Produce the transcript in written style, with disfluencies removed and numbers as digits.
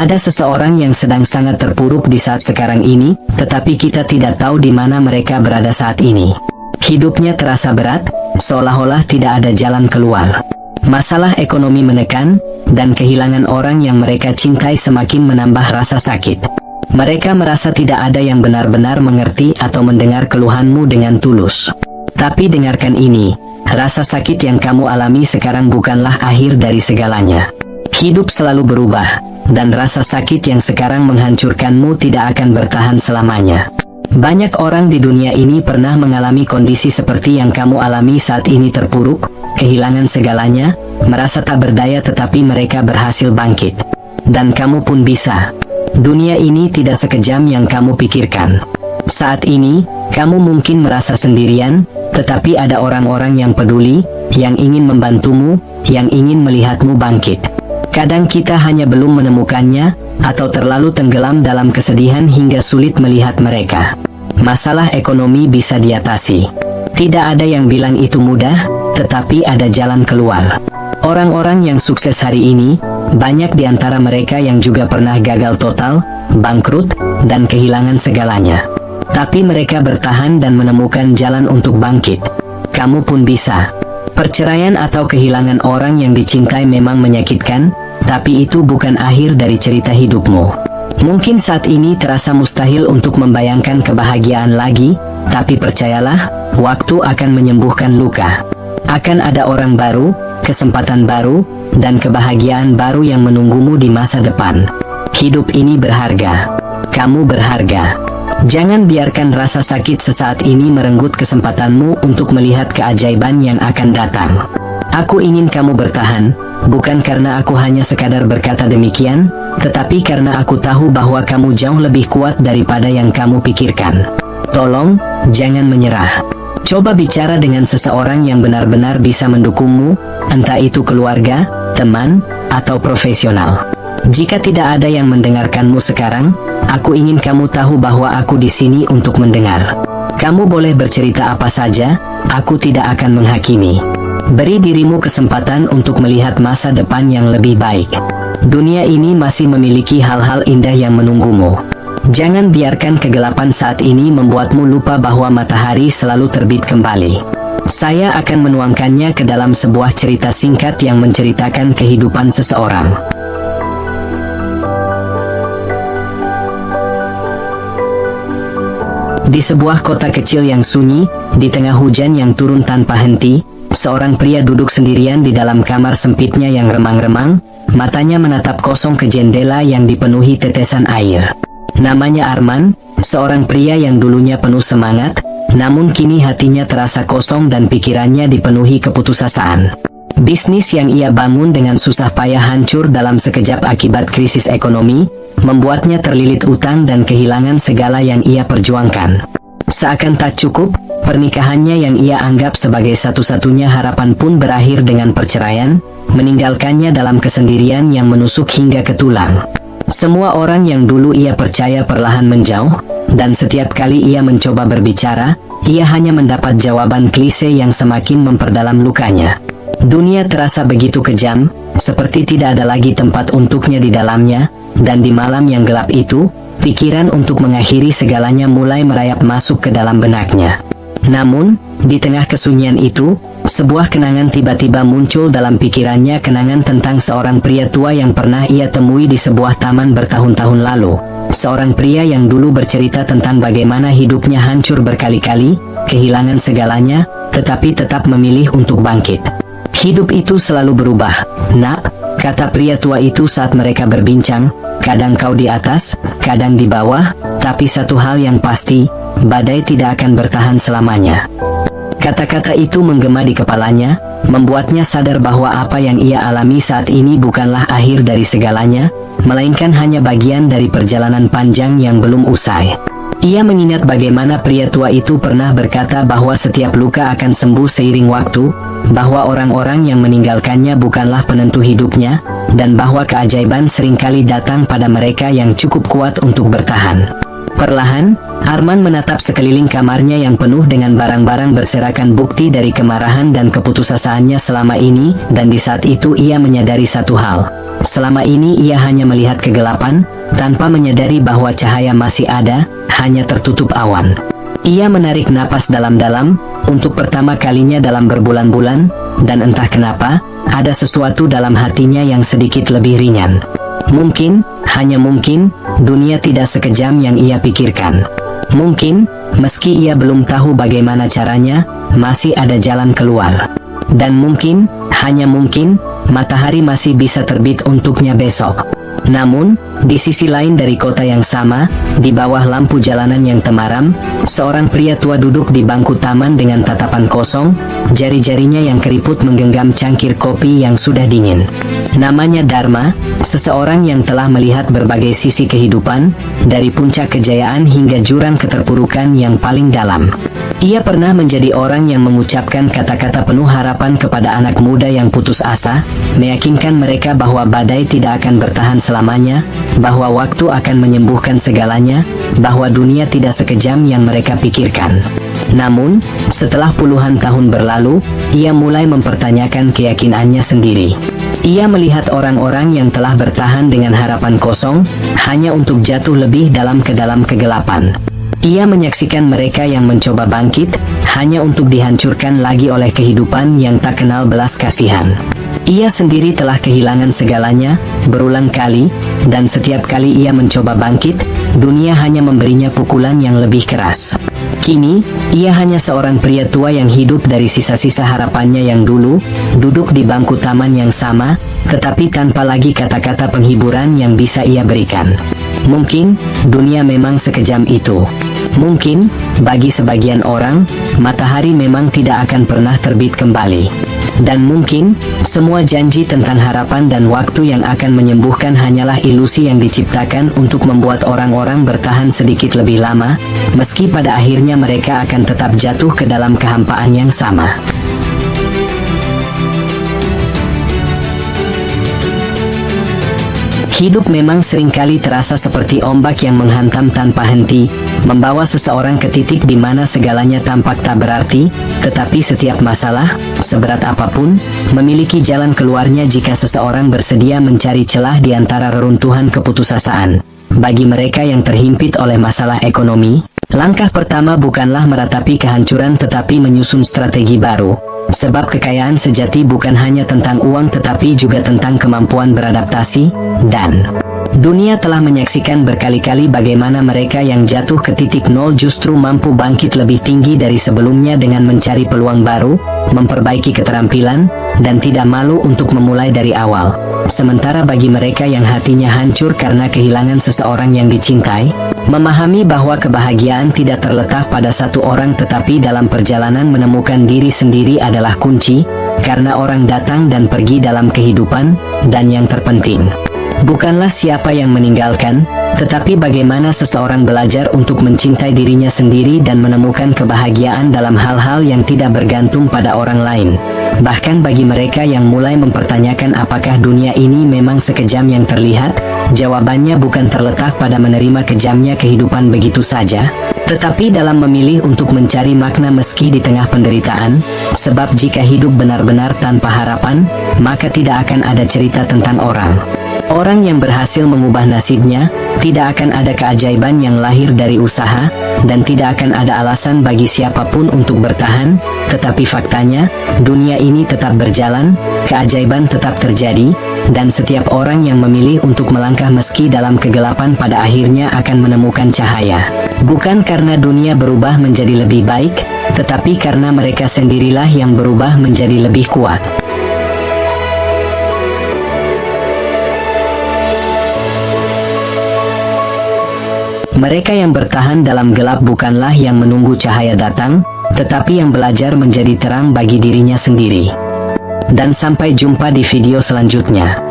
Ada seseorang yang sedang sangat terpuruk di saat sekarang ini, tetapi kita tidak tahu di mana mereka berada saat ini. Hidupnya terasa berat, seolah-olah tidak ada jalan keluar. Masalah ekonomi menekan, dan kehilangan orang yang mereka cintai semakin menambah rasa sakit. Mereka merasa tidak ada yang benar-benar mengerti atau mendengar keluhanmu dengan tulus. Tapi dengarkan ini, rasa sakit yang kamu alami sekarang bukanlah akhir dari segalanya. Hidup selalu berubah, dan rasa sakit yang sekarang menghancurkanmu tidak akan bertahan selamanya. Banyak orang di dunia ini pernah mengalami kondisi seperti yang kamu alami saat ini, terpuruk, kehilangan segalanya, merasa tak berdaya, tetapi mereka berhasil bangkit. Dan kamu pun bisa. Dunia ini tidak sekejam yang kamu pikirkan. Saat ini, kamu mungkin merasa sendirian, tetapi ada orang-orang yang peduli, yang ingin membantumu, yang ingin melihatmu bangkit. Kadang kita hanya belum menemukannya, atau terlalu tenggelam dalam kesedihan hingga sulit melihat mereka. Masalah ekonomi bisa diatasi. Tidak ada yang bilang itu mudah, tetapi ada jalan keluar. Orang-orang yang sukses hari ini, banyak di antara mereka yang juga pernah gagal total, bangkrut, dan kehilangan segalanya. Tapi mereka bertahan dan menemukan jalan untuk bangkit. Kamu pun bisa. Perceraian atau kehilangan orang yang dicintai memang menyakitkan, tapi itu bukan akhir dari cerita hidupmu. Mungkin saat ini terasa mustahil untuk membayangkan kebahagiaan lagi, tapi percayalah, waktu akan menyembuhkan luka. Akan ada orang baru, kesempatan baru, dan kebahagiaan baru yang menunggumu di masa depan. Hidup ini berharga. Kamu berharga. Jangan biarkan rasa sakit sesaat ini merenggut kesempatanmu untuk melihat keajaiban yang akan datang. Aku ingin kamu bertahan, bukan karena aku hanya sekadar berkata demikian, tetapi karena aku tahu bahwa kamu jauh lebih kuat daripada yang kamu pikirkan. Tolong, jangan menyerah. Coba bicara dengan seseorang yang benar-benar bisa mendukungmu, entah itu keluarga, teman, atau profesional. Jika tidak ada yang mendengarkanmu sekarang, aku ingin kamu tahu bahwa aku di sini untuk mendengar. Kamu boleh bercerita apa saja, aku tidak akan menghakimi. Beri dirimu kesempatan untuk melihat masa depan yang lebih baik. Dunia ini masih memiliki hal-hal indah yang menunggumu. Jangan biarkan kegelapan saat ini membuatmu lupa bahwa matahari selalu terbit kembali. Saya akan menuangkannya ke dalam sebuah cerita singkat yang menceritakan kehidupan seseorang. Di sebuah kota kecil yang sunyi, di tengah hujan yang turun tanpa henti, seorang pria duduk sendirian di dalam kamar sempitnya yang remang-remang, matanya menatap kosong ke jendela yang dipenuhi tetesan air. Namanya Arman, seorang pria yang dulunya penuh semangat, namun kini hatinya terasa kosong dan pikirannya dipenuhi keputusasaan. Bisnis yang ia bangun dengan susah payah hancur dalam sekejap akibat krisis ekonomi, membuatnya terlilit utang dan kehilangan segala yang ia perjuangkan. Seakan tak cukup, pernikahannya yang ia anggap sebagai satu-satunya harapan pun berakhir dengan perceraian, meninggalkannya dalam kesendirian yang menusuk hingga ke tulang. Semua orang yang dulu ia percaya perlahan menjauh, dan setiap kali ia mencoba berbicara, ia hanya mendapat jawaban klise yang semakin memperdalam lukanya. Dunia terasa begitu kejam, seperti tidak ada lagi tempat untuknya di dalamnya, dan di malam yang gelap itu, pikiran untuk mengakhiri segalanya mulai merayap masuk ke dalam benaknya. Namun, di tengah kesunyian itu, sebuah kenangan tiba-tiba muncul dalam pikirannya, kenangan tentang seorang pria tua yang pernah ia temui di sebuah taman bertahun-tahun lalu. Seorang pria yang dulu bercerita tentang bagaimana hidupnya hancur berkali-kali, kehilangan segalanya, tetapi tetap memilih untuk bangkit. Hidup itu selalu berubah, nak, kata pria tua itu saat mereka berbincang, kadang kau di atas, kadang di bawah, tapi satu hal yang pasti, badai tidak akan bertahan selamanya. Kata-kata itu menggema di kepalanya, membuatnya sadar bahwa apa yang ia alami saat ini bukanlah akhir dari segalanya, melainkan hanya bagian dari perjalanan panjang yang belum usai. Ia mengingat bagaimana pria tua itu pernah berkata bahwa setiap luka akan sembuh seiring waktu, bahwa orang-orang yang meninggalkannya bukanlah penentu hidupnya, dan bahwa keajaiban seringkali datang pada mereka yang cukup kuat untuk bertahan. Perlahan, Arman menatap sekeliling kamarnya yang penuh dengan barang-barang berserakan bukti dari kemarahan dan keputusasaannya selama ini, dan di saat itu ia menyadari satu hal. Selama ini ia hanya melihat kegelapan, tanpa menyadari bahwa cahaya masih ada, hanya tertutup awan. Ia menarik napas dalam-dalam, untuk pertama kalinya dalam berbulan-bulan, dan entah kenapa, ada sesuatu dalam hatinya yang sedikit lebih ringan. Mungkin, hanya mungkin, dunia tidak sekejam yang ia pikirkan. Mungkin, meski ia belum tahu bagaimana caranya, masih ada jalan keluar. Dan mungkin, hanya mungkin, matahari masih bisa terbit untuknya besok. Namun, di sisi lain dari kota yang sama, di bawah lampu jalanan yang temaram, seorang pria tua duduk di bangku taman dengan tatapan kosong, jari-jarinya yang keriput menggenggam cangkir kopi yang sudah dingin. Namanya Dharma, seseorang yang telah melihat berbagai sisi kehidupan, dari puncak kejayaan hingga jurang keterpurukan yang paling dalam. Ia pernah menjadi orang yang mengucapkan kata-kata penuh harapan kepada anak muda yang putus asa, meyakinkan mereka bahwa badai tidak akan bertahan selamanya, bahwa waktu akan menyembuhkan segalanya, bahwa dunia tidak sekejam yang mereka pikirkan. Namun, setelah puluhan tahun berlalu, ia mulai mempertanyakan keyakinannya sendiri. Ia melihat orang-orang yang telah bertahan dengan harapan kosong, hanya untuk jatuh lebih dalam ke dalam kegelapan. Ia menyaksikan mereka yang mencoba bangkit, hanya untuk dihancurkan lagi oleh kehidupan yang tak kenal belas kasihan. Ia sendiri telah kehilangan segalanya, berulang kali, dan setiap kali ia mencoba bangkit, dunia hanya memberinya pukulan yang lebih keras. Kini, ia hanya seorang pria tua yang hidup dari sisa-sisa harapannya yang dulu, duduk di bangku taman yang sama, tetapi tanpa lagi kata-kata penghiburan yang bisa ia berikan. Mungkin, dunia memang sekejam itu. Mungkin, bagi sebagian orang, matahari memang tidak akan pernah terbit kembali. Dan mungkin, semua janji tentang harapan dan waktu yang akan menyembuhkan hanyalah ilusi yang diciptakan untuk membuat orang-orang bertahan sedikit lebih lama, meski pada akhirnya mereka akan tetap jatuh ke dalam kehampaan yang sama. Hidup memang seringkali terasa seperti ombak yang menghantam tanpa henti, membawa seseorang ke titik di mana segalanya tampak tak berarti, tetapi setiap masalah, seberat apapun, memiliki jalan keluarnya jika seseorang bersedia mencari celah di antara reruntuhan keputusasaan. Bagi mereka yang terhimpit oleh masalah ekonomi, langkah pertama bukanlah meratapi kehancuran tetapi menyusun strategi baru. Sebab kekayaan sejati bukan hanya tentang uang tetapi juga tentang kemampuan beradaptasi, dan dunia telah menyaksikan berkali-kali bagaimana mereka yang jatuh ke titik nol justru mampu bangkit lebih tinggi dari sebelumnya dengan mencari peluang baru, memperbaiki keterampilan, dan tidak malu untuk memulai dari awal. Sementara bagi mereka yang hatinya hancur karena kehilangan seseorang yang dicintai, memahami bahwa kebahagiaan tidak terletak pada satu orang tetapi dalam perjalanan menemukan diri sendiri adalah kunci, karena orang datang dan pergi dalam kehidupan, dan yang terpenting, bukanlah siapa yang meninggalkan, tetapi bagaimana seseorang belajar untuk mencintai dirinya sendiri dan menemukan kebahagiaan dalam hal-hal yang tidak bergantung pada orang lain. Bahkan bagi mereka yang mulai mempertanyakan apakah dunia ini memang sekejam yang terlihat, jawabannya bukan terletak pada menerima kejamnya kehidupan begitu saja, tetapi dalam memilih untuk mencari makna meski di tengah penderitaan, sebab jika hidup benar-benar tanpa harapan, maka tidak akan ada cerita tentang orang. Orang yang berhasil mengubah nasibnya, tidak akan ada keajaiban yang lahir dari usaha, dan tidak akan ada alasan bagi siapapun untuk bertahan, tetapi faktanya, dunia ini tetap berjalan, keajaiban tetap terjadi, dan setiap orang yang memilih untuk melangkah meski dalam kegelapan pada akhirnya akan menemukan cahaya. Bukan karena dunia berubah menjadi lebih baik, tetapi karena mereka sendirilah yang berubah menjadi lebih kuat. Mereka yang bertahan dalam gelap bukanlah yang menunggu cahaya datang, tetapi yang belajar menjadi terang bagi dirinya sendiri. Dan sampai jumpa di video selanjutnya.